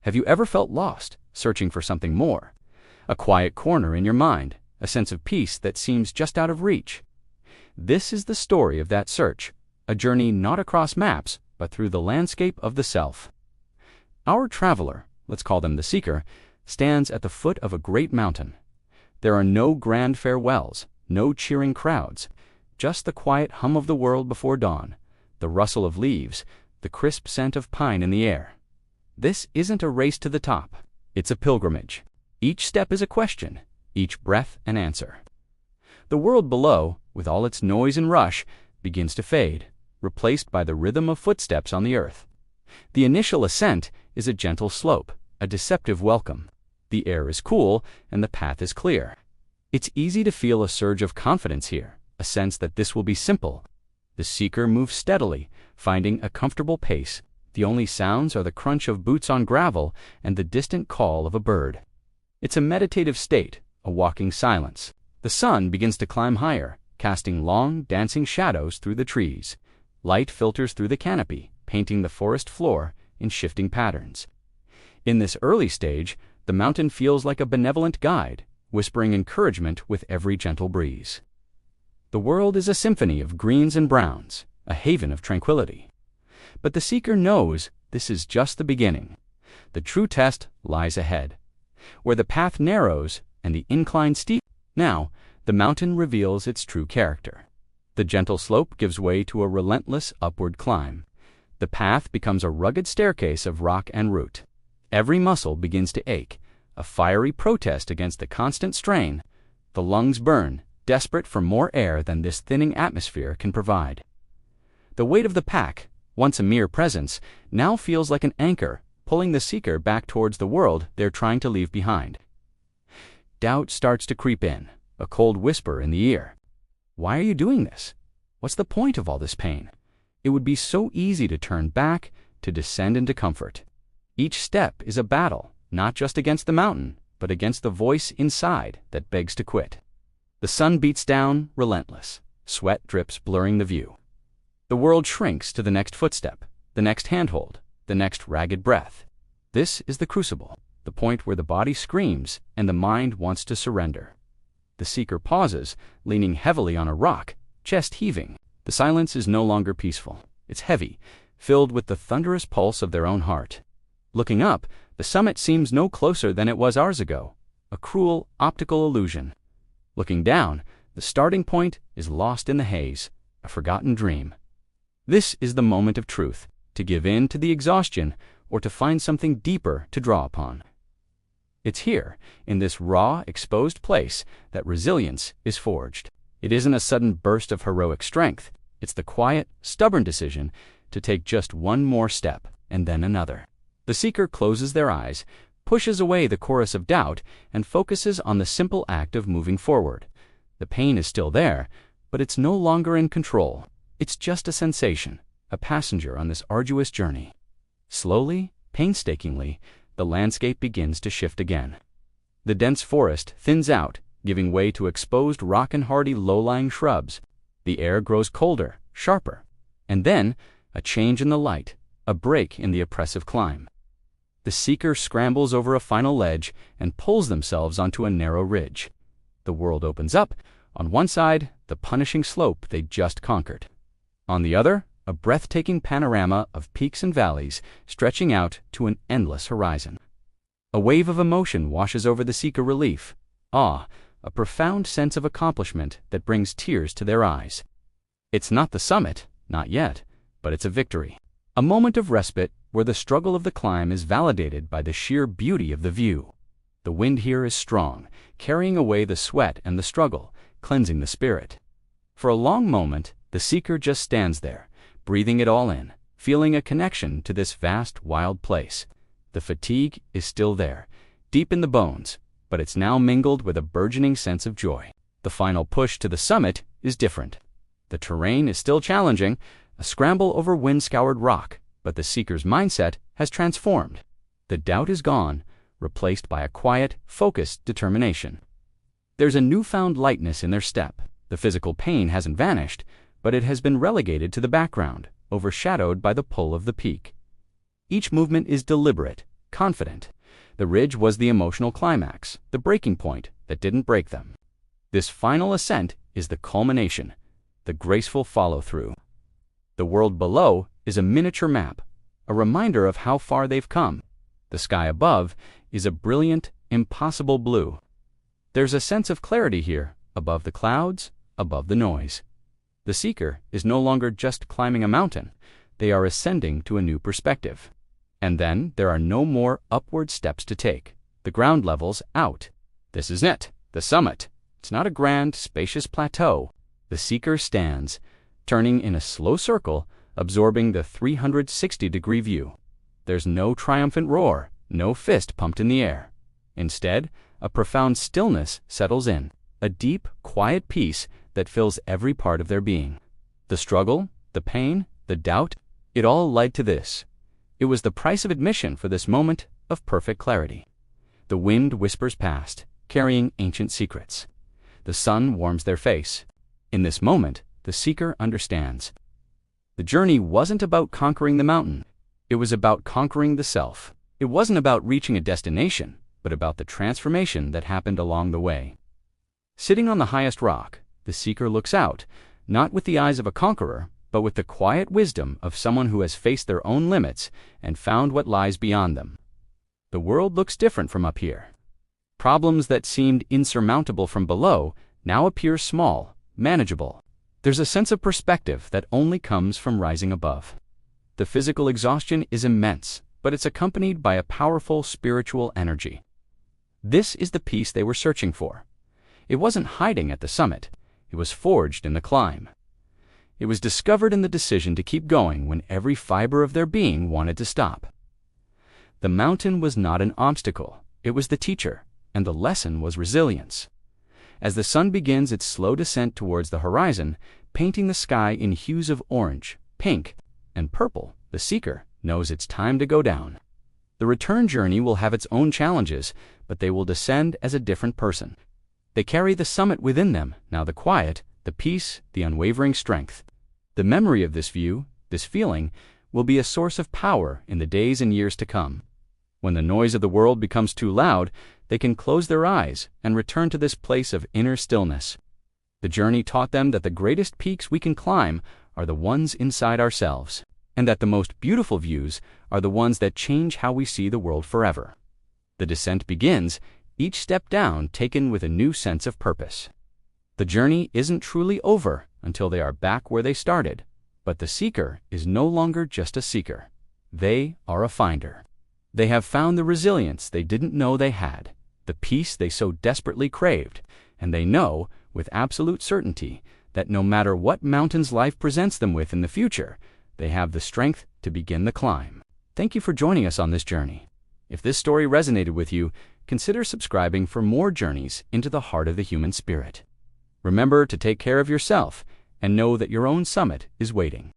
Have you ever felt lost, searching for something more? A quiet corner in your mind, a sense of peace that seems just out of reach. This is the story of that search, a journey not across maps, but through the landscape of the self. Our traveler, let's call them the seeker, stands at the foot of a great mountain. There are no grand farewells, no cheering crowds, just the quiet hum of the world before dawn, the rustle of leaves, the crisp scent of pine in the air. This isn't a race to the top. It's a pilgrimage. Each step is a question, each breath an answer. The world below, with all its noise and rush, begins to fade, replaced by the rhythm of footsteps on the earth. The initial ascent is a gentle slope, a deceptive welcome. The air is cool, and the path is clear. It's easy to feel a surge of confidence here, a sense that this will be simple. The seeker moves steadily, finding a comfortable pace. The only sounds are the crunch of boots on gravel and the distant call of a bird. It's a meditative state, a walking silence. The sun begins to climb higher, casting long, dancing shadows through the trees. Light filters through the canopy, painting the forest floor in shifting patterns. In this early stage, the mountain feels like a benevolent guide, whispering encouragement with every gentle breeze. The world is a symphony of greens and browns, a haven of tranquility. But the seeker knows this is just the beginning. The true test lies ahead, where the path narrows and the incline steep. Now, the mountain reveals its true character. The gentle slope gives way to a relentless upward climb. The path becomes a rugged staircase of rock and root. Every muscle begins to ache, a fiery protest against the constant strain. The lungs burn, desperate for more air than this thinning atmosphere can provide. The weight of the pack, once a mere presence, now feels like an anchor, pulling the seeker back towards the world they're trying to leave behind. Doubt starts to creep in, a cold whisper in the ear. Why are you doing this? What's the point of all this pain? It would be so easy to turn back, to descend into comfort. Each step is a battle, not just against the mountain, but against the voice inside that begs to quit. The sun beats down, relentless. Sweat drips, blurring the view. The world shrinks to the next footstep, the next handhold, the next ragged breath. This is the crucible, the point where the body screams and the mind wants to surrender. The seeker pauses, leaning heavily on a rock, chest heaving. The silence is no longer peaceful. It's heavy, filled with the thunderous pulse of their own heart. Looking up, the summit seems no closer than it was hours ago, a cruel optical illusion. Looking down, the starting point is lost in the haze, a forgotten dream. This is the moment of truth, to give in to the exhaustion or to find something deeper to draw upon. It's here, in this raw, exposed place, that resilience is forged. It isn't a sudden burst of heroic strength. It's the quiet, stubborn decision to take just one more step, and then another. The seeker closes their eyes, pushes away the chorus of doubt, and focuses on the simple act of moving forward. The pain is still there, but it's no longer in control. It's just a sensation, a passenger on this arduous journey. Slowly, painstakingly, the landscape begins to shift again. The dense forest thins out, giving way to exposed rock and hardy low-lying shrubs. The air grows colder, sharper. And then, a change in the light, a break in the oppressive climb. The seeker scrambles over a final ledge and pulls themselves onto a narrow ridge. The world opens up. On one side, the punishing slope they just conquered. On the other, a breathtaking panorama of peaks and valleys stretching out to an endless horizon. A wave of emotion washes over the seeker, relief, awe, a profound sense of accomplishment that brings tears to their eyes. It's not the summit, not yet, but it's a victory. A moment of respite where the struggle of the climb is validated by the sheer beauty of the view. The wind here is strong, carrying away the sweat and the struggle, cleansing the spirit. For a long moment, the seeker just stands there, breathing it all in, feeling a connection to this vast, wild place. The fatigue is still there, deep in the bones, but it's now mingled with a burgeoning sense of joy. The final push to the summit is different. The terrain is still challenging, a scramble over wind-scoured rock, but the seeker's mindset has transformed. The doubt is gone, replaced by a quiet, focused determination. There's a newfound lightness in their step. The physical pain hasn't vanished, but it has been relegated to the background, overshadowed by the pull of the peak. Each movement is deliberate, confident. The ridge was the emotional climax, the breaking point that didn't break them. This final ascent is the culmination, the graceful follow-through. The world below is a miniature map, a reminder of how far they've come. The sky above is a brilliant, impossible blue. There's a sense of clarity here, above the clouds, above the noise. The seeker is no longer just climbing a mountain. They are ascending to a new perspective. And then there are no more upward steps to take. The ground level's out. This is it, the summit. It's not a grand, spacious plateau. The seeker stands, turning in a slow circle, absorbing the 360-degree view. There's no triumphant roar, no fist pumped in the air. Instead, a profound stillness settles in, a deep, quiet peace that fills every part of their being. The struggle, the pain, the doubt, it all led to this. It was the price of admission for this moment of perfect clarity. The wind whispers past, carrying ancient secrets. The sun warms their face. In this moment, the seeker understands. The journey wasn't about conquering the mountain. It was about conquering the self. It wasn't about reaching a destination, but about the transformation that happened along the way. Sitting on the highest rock, the seeker looks out, not with the eyes of a conqueror, but with the quiet wisdom of someone who has faced their own limits and found what lies beyond them. The world looks different from up here. Problems that seemed insurmountable from below now appear small, manageable. There's a sense of perspective that only comes from rising above. The physical exhaustion is immense, but it's accompanied by a powerful spiritual energy. This is the peace they were searching for. It wasn't hiding at the summit. It was forged in the climb. It was discovered in the decision to keep going when every fiber of their being wanted to stop. The mountain was not an obstacle. It was the teacher, and the lesson was resilience. As the sun begins its slow descent towards the horizon, painting the sky in hues of orange, pink, and purple, the seeker knows it's time to go down. The return journey will have its own challenges, but they will descend as a different person. They carry the summit within them, now the quiet, the peace, the unwavering strength. The memory of this view, this feeling, will be a source of power in the days and years to come. When the noise of the world becomes too loud, they can close their eyes and return to this place of inner stillness. The journey taught them that the greatest peaks we can climb are the ones inside ourselves, and that the most beautiful views are the ones that change how we see the world forever. The descent begins, each step down taken with a new sense of purpose. The journey isn't truly over until they are back where they started, but the seeker is no longer just a seeker. They are a finder. They have found the resilience they didn't know they had, the peace they so desperately craved, and they know, with absolute certainty, that no matter what mountains life presents them with in the future, they have the strength to begin the climb. Thank you for joining us on this journey. If this story resonated with you, consider subscribing for more journeys into the heart of the human spirit. Remember to take care of yourself and know that your own summit is waiting.